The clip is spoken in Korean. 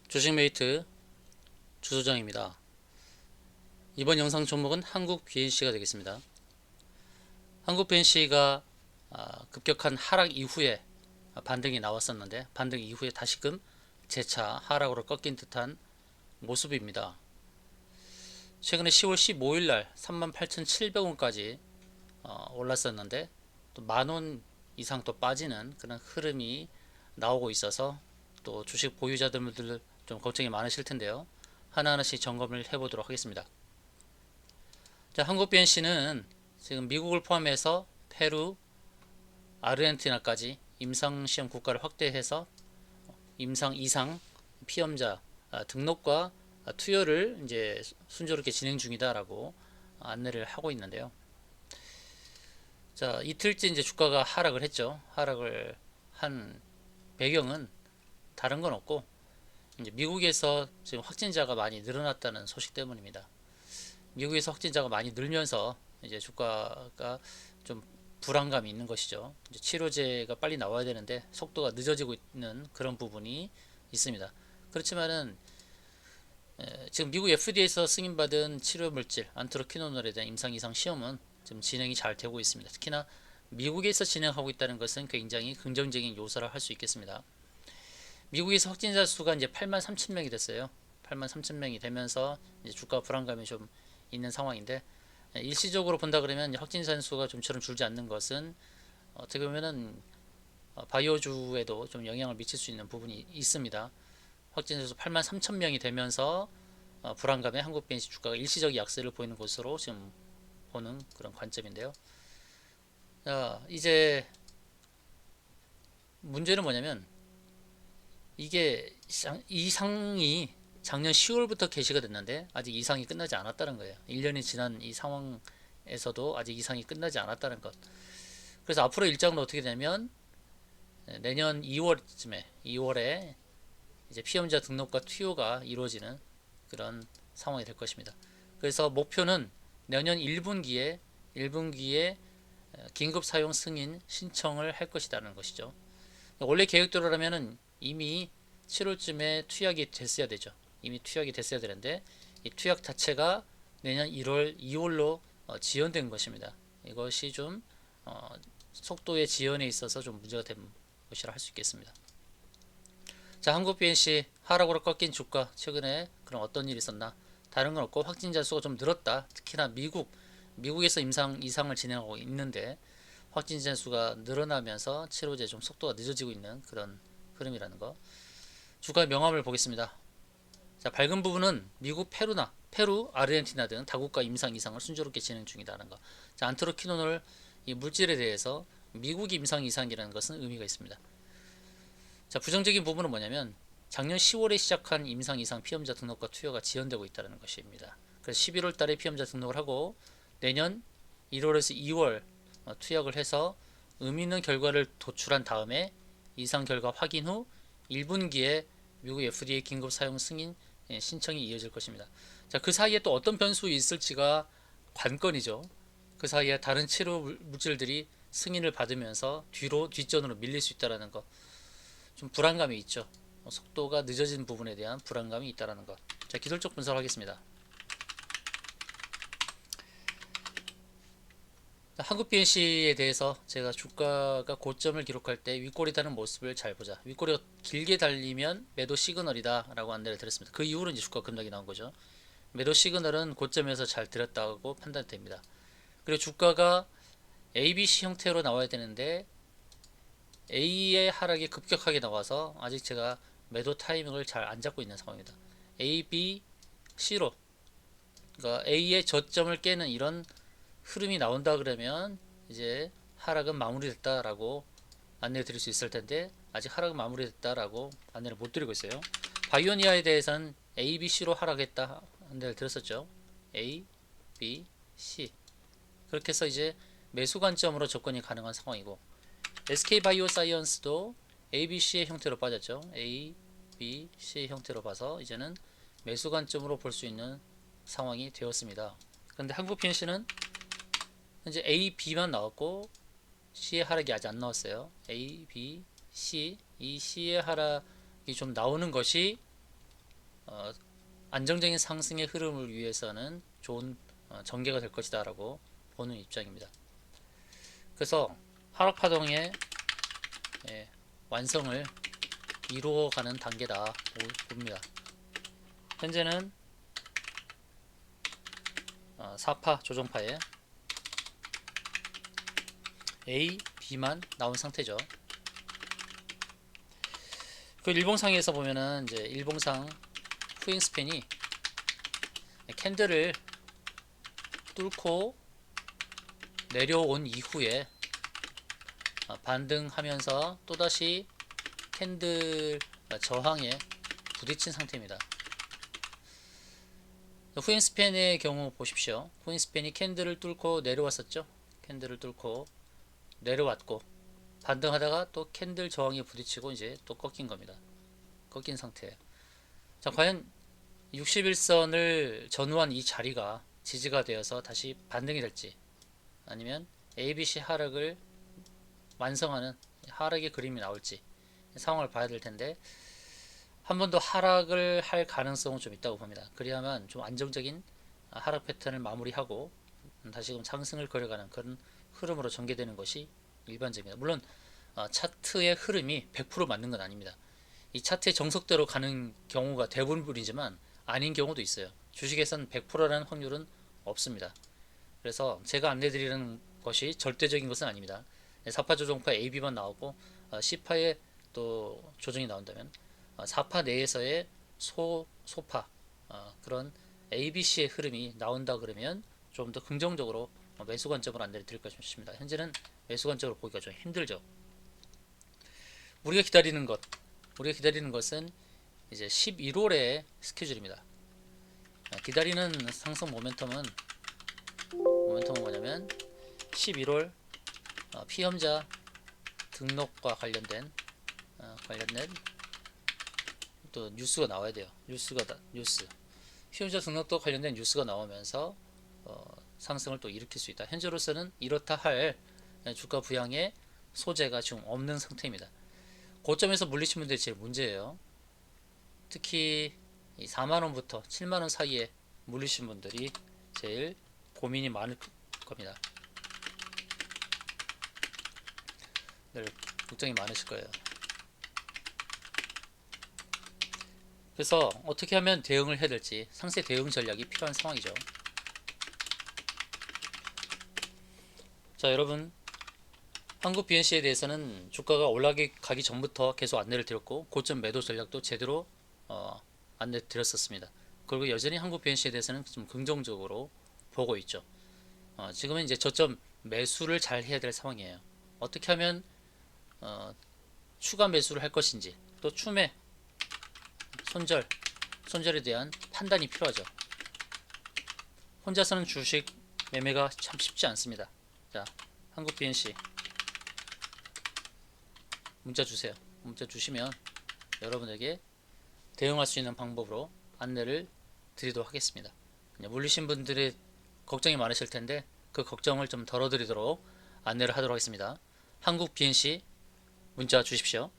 주식메이트 주소정입니다. 이번 영상 종목은 한국 BNC가 되겠습니다. 한국 BNC가 급격한 하락 이후에 반등이 나왔었는데 반등 이후에 다시금 재차 하락으로 꺾인 듯한 모습입니다. 최근에 10월 15일 날 38,700원까지 올랐었는데 또 만원 이상 또 빠지는 그런 흐름이 나오고 있어서 또 주식 보유자들 좀 걱정이 많으실 텐데요. 하나하나씩 점검을 해보도록 하겠습니다. 자, 한국 BNC는 지금 미국을 포함해서 페루, 아르헨티나까지 임상시험 국가를 확대해서 임상 이상 피험자 등록과 투여를 이제 순조롭게 진행 중이다라고 안내를 하고 있는데요. 자, 이틀째 이제 주가가 하락을 했죠. 하락을 한 배경은 다른 건 없고 이제 미국에서 지금 확진자가 많이 늘어났다는 소식 때문입니다. 미국에서 확진자가 많이 늘면서 이제 주가가 좀 불안감이 있는 것이죠. 이제 치료제가 빨리 나와야 되는데 속도가 늦어지고 있는 그런 부분이 있습니다. 그렇지만은 지금 미국 FDA에서 승인받은 치료 물질 안트로키노놀에 대한 임상 이상 시험은 지금 진행이 잘 되고 있습니다. 특히나 미국에서 진행하고 있다는 것은 굉장히 긍정적인 요소라 할 수 있겠습니다. 미국에서 확진자 수가 이제 8만 3천 명이 됐어요. 8만 3천 명이 되면서 이제 주가 불안감이 좀 있는 상황인데 일시적으로 본다 그러면 확진자 수가 좀처럼 줄지 않는 것은 어떻게 보면은 바이오주에도 좀 영향을 미칠 수 있는 부분이 있습니다. 확진자 수 8만 3천 명이 되면서 불안감에 한국 BNC 주가가 일시적 약세를 보이는 것으로 지금 보는 그런 관점인데요. 자, 이제 문제는 뭐냐면 이게 이상이 작년 10월부터 개시가 됐는데 아직 이상이 끝나지 않았다는 거예요. 1년이 지난 이 상황에서도 아직 이상이 끝나지 않았다는 것. 그래서 앞으로 일정은 어떻게 되냐면 내년 2월에 이제 피험자 등록과 투여가 이루어지는 그런 상황이 될 것입니다. 그래서 목표는 내년 1분기에 긴급 사용 승인 신청을 할 것이라는 것이죠. 원래 계획대로라면은 이미 7월쯤에 투약이 됐어야 되죠. 이미 투약이 됐어야 되는데 이 투약 자체가 내년 1월, 2월로 지연된 것입니다. 이것이 좀 속도의 지연에 있어서 좀 문제가 된 것이라 할 수 있겠습니다. 자, 한국 BNC 하락으로 꺾인 주가 최근에 그럼 어떤 일이 있었나? 다른 건 없고 확진자 수가 좀 늘었다. 특히나 미국에서 임상 이상을 진행하고 있는데 확진자 수가 늘어나면서 치료제 좀 속도가 늦어지고 있는 그런 흐름이라는 거. 주가 명암을 보겠습니다. 자, 밝은 부분은 미국 페루, 아르헨티나 등 다국가 임상 이상을 순조롭게 진행 중이다는 거. 자, 안트로키노놀 이 물질에 대해서 미국 임상 이상이라는 것은 의미가 있습니다. 자, 부정적인 부분은 뭐냐면 작년 10월에 시작한 임상 이상 피험자 등록과 투여가 지연되고 있다는 것입니다. 그래서 11월 달에 피험자 등록을 하고 내년 1월에서 2월 투약을 해서 의미 있는 결과를 도출한 다음에 이상 결과 확인 후 1분기에 미국 FDA 긴급 사용 승인 신청이 이어질 것입니다. 자, 그 사이에 또 어떤 변수 있을지가 관건이죠. 그 사이에 다른 치료 물질들이 승인을 받으면서 뒷전으로 밀릴 수 있다는 것. 좀 불안감이 있죠. 속도가 늦어진 부분에 대한 불안감이 있다는 것. 자, 기술적 분석하겠습니다. 한국 BNC에 대해서 제가 주가가 고점을 기록할 때 윗꼬리 다는 모습을 잘 보자. 윗꼬리가 길게 달리면 매도 시그널이다 라고 안내를 드렸습니다. 그 이후로 이제 주가 급락이 나온 거죠. 매도 시그널은 고점에서 잘 들었다고 판단됩니다. 그리고 주가가 ABC 형태로 나와야 되는데 A의 하락이 급격하게 나와서 아직 제가 매도 타이밍을 잘 안 잡고 있는 상황입니다. A, B, C로 그러니까 A의 저점을 깨는 이런 흐름이 나온다 그러면 이제 하락은 마무리됐다라고 안내를 드릴 수 있을 텐데 아직 하락은 마무리됐다라고 안내를 못 드리고 있어요. 바이오니아에 대해서는 A, B, C로 하락했다 안내를 드렸었죠. A, B, C 그렇게 해서 이제 매수 관점으로 접근이 가능한 상황이고 SK바이오사이언스도 A, B, C의 형태로 빠졌죠. A, B, C의 형태로 봐서 이제는 매수 관점으로 볼 수 있는 상황이 되었습니다. 그런데 한국 BNC는 현재 A, B만 나왔고 C의 하락이 아직 안 나왔어요. A, B, C 이 C의 하락이 좀 나오는 것이 안정적인 상승의 흐름을 위해서는 좋은 전개가 될 것이다 라고 보는 입장입니다. 그래서 하락 파동의 완성을 이루어가는 단계다 봅니다. 현재는 4파 조정파에 A, B만 나온 상태죠. 그 일봉상에서 보면은 이제 일봉상 후잉스팬이 캔들을 뚫고 내려온 이후에 반등하면서 또다시 캔들 저항에 부딪힌 상태입니다. 후잉스팬의 경우 보십시오. 후잉스팬이 캔들을 뚫고 내려왔었죠. 캔들을 뚫고 내려왔고 반등하다가 또 캔들 저항에 부딪히고 이제 또 꺾인 겁니다. 꺾인 상태예요. 자, 과연 61선을 전후한 이 자리가 지지가 되어서 다시 반등이 될지 아니면 ABC 하락을 완성하는 하락의 그림이 나올지 상황을 봐야 될 텐데 한 번 더 하락을 할 가능성은 좀 있다고 봅니다. 그래야만 좀 안정적인 하락 패턴을 마무리하고 다시금 상승을 걸어가는 그런 흐름으로 전개되는 것이 일반적입니다. 물론 차트의 흐름이 100% 맞는 건 아닙니다. 이 차트의 정석대로 가는 경우가 대부분이지만 아닌 경우도 있어요. 주식에선 100%라는 확률은 없습니다. 그래서 제가 안내드리는 것이 절대적인 것은 아닙니다. 4파 조정파 AB만 나오고 C파에 또 조정이 나온다면 4파 내에서의 소파 그런 ABC의 흐름이 나온다 그러면 좀 더 긍정적으로 매수 관점으로 안내를 드릴 것입니다. 현재는 매수 관점으로 보기가 좀 힘들죠. 우리가 기다리는 것은 이제 11월의 스케줄입니다. 기다리는 상승 모멘텀은 뭐냐면 11월 피험자 등록과 관련된 또 뉴스가 나와야 돼요. 뉴스 피험자 등록과 관련된 뉴스가 나오면서 상승을 또 일으킬 수 있다. 현재로서는 이렇다 할 주가 부양의 소재가 지금 없는 상태입니다. 고점에서 물리친 분들이 제일 문제예요. 특히 4만원부터 7만원 사이에 물리신 분들이 제일 고민이 많을 겁니다. 늘 걱정이 많으실 거예요. 그래서 어떻게 하면 대응을 해야 될지 상세 대응 전략이 필요한 상황이죠. 자, 여러분, 한국 BNC에 대해서는 주가가 올라가기 전부터 계속 안내를 드렸고 고점 매도 전략도 제대로 안내 드렸었습니다. 그리고 여전히 한국 BNC에 대해서는 좀 긍정적으로 보고 있죠. 지금은 이제 저점 매수를 잘 해야 될 상황이에요. 어떻게 하면 추가 매수를 할 것인지 또 추매 손절에 대한 판단이 필요하죠. 혼자서는 주식 매매가 참 쉽지 않습니다. 자, 한국 BNC 문자 주세요. 문자 주시면 여러분에게 대응할 수 있는 방법으로 안내를 드리도록 하겠습니다. 물리신 분들의 걱정이 많으실 텐데 그 걱정을 좀 덜어드리도록 안내를 하도록 하겠습니다. 한국 BNC 문자 주십시오.